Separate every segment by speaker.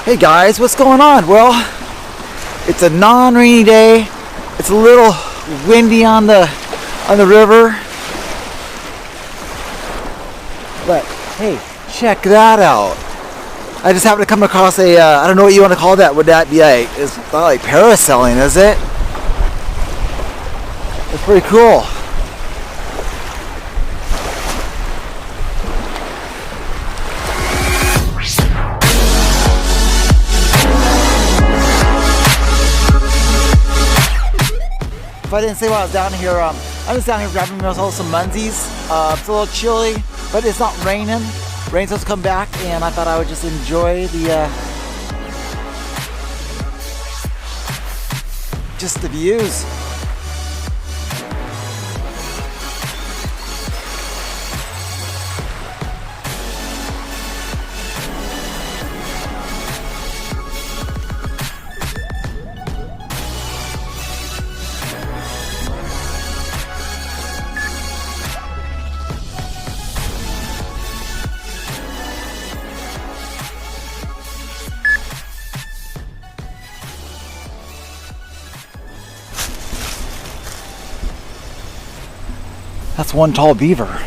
Speaker 1: Hey guys, what's going on? Well, it's a non-rainy day. It's a little windy on the river. But hey, check that out. I just happened to come across a I don't know what you want to call that. Would that be like, it's not like parasailing, is it? It's pretty cool. If I didn't say while I was down here, I'm just down here grabbing myself some munsies. It's a little chilly, but it's not raining. Rain's supposed to come back, and I thought I would just enjoy just the views. That's one tall beaver.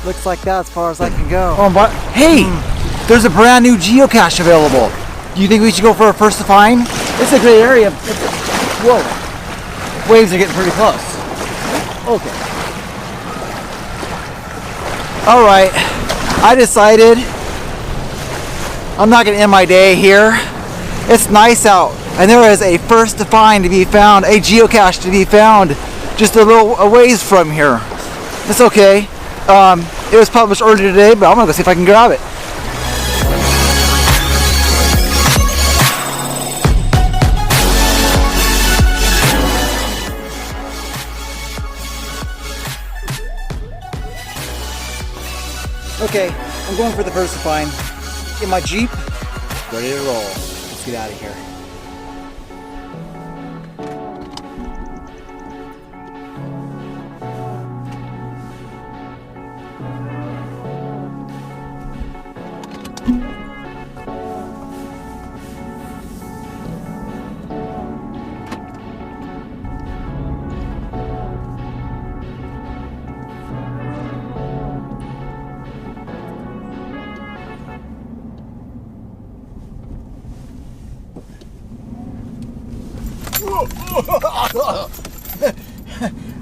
Speaker 1: Looks like that as far as I can go. Oh, but hey, there's a brand new geocache available. Do you think we should go for a first to find? It's a great area. Whoa, waves are getting pretty close. Okay. All right, I decided I'm not gonna end my day here. It's nice out, and there is a first to find to be found, a geocache to be found, just a little a ways from here. It's okay. It was published earlier today, but I'm gonna go see if I can grab it. Okay, I'm going for the first to find. Get my Jeep, ready to roll. Let's get out of here.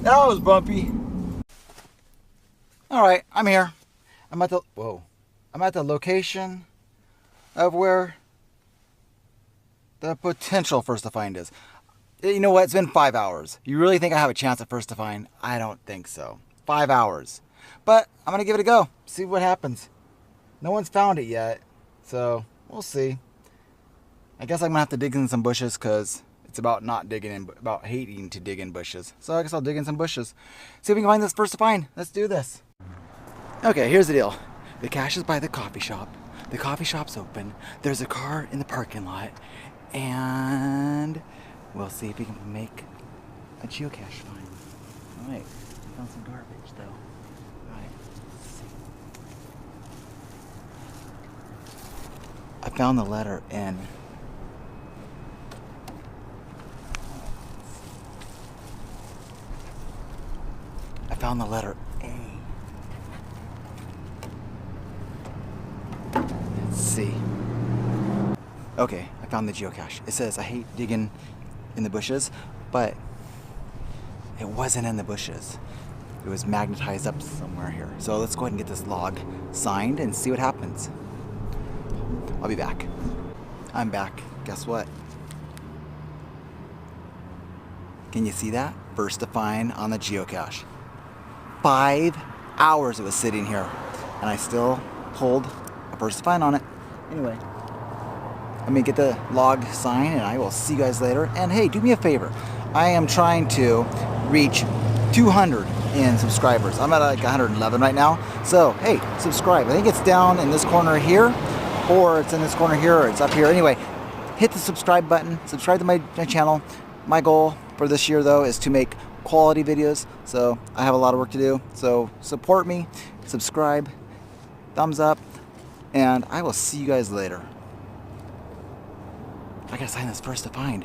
Speaker 1: That was bumpy. All right, I'm here. I'm at the location of where the potential first to find is. You know what? It's been 5 hours. You really think I have a chance at first to find? I don't think so. 5 hours. But I'm gonna give it a go. See what happens. No one's found it yet, so we'll see. I guess I'm gonna have to dig in some bushes because it's about not digging in, about hating to dig in bushes. So I guess I'll dig in some bushes. See if we can find this first to find. Let's do this. Okay, here's the deal. The cache is by the coffee shop. The coffee shop's open. There's a car in the parking lot. And we'll see if we can make a geocache find. All right, I found some garbage though. All right, let's see. I found the letter N. I found the letter A. Let's see. Okay, I found the geocache. It says, I hate digging in the bushes, but it wasn't in the bushes. It was magnetized up somewhere here. So let's go ahead and get this log signed and see what happens. I'll be back. I'm back. Guess what? Can you see that? First to find on the geocache. 5 hours it was sitting here, and I still pulled a first to find on it. Anyway, Let me get the log sign, and I will see you guys later. And hey, do me a favor. I am trying to reach 200 in subscribers. I'm at like 111 right now. So hey, subscribe. I think it's down in this corner here, or it's in this corner here, or it's up here. Anyway, hit the subscribe button. Subscribe to my channel. My goal for this year, though, is to make quality videos. So I have a lot of work to do. So support me, subscribe, thumbs up, and I will see you guys later. I gotta sign this first to find.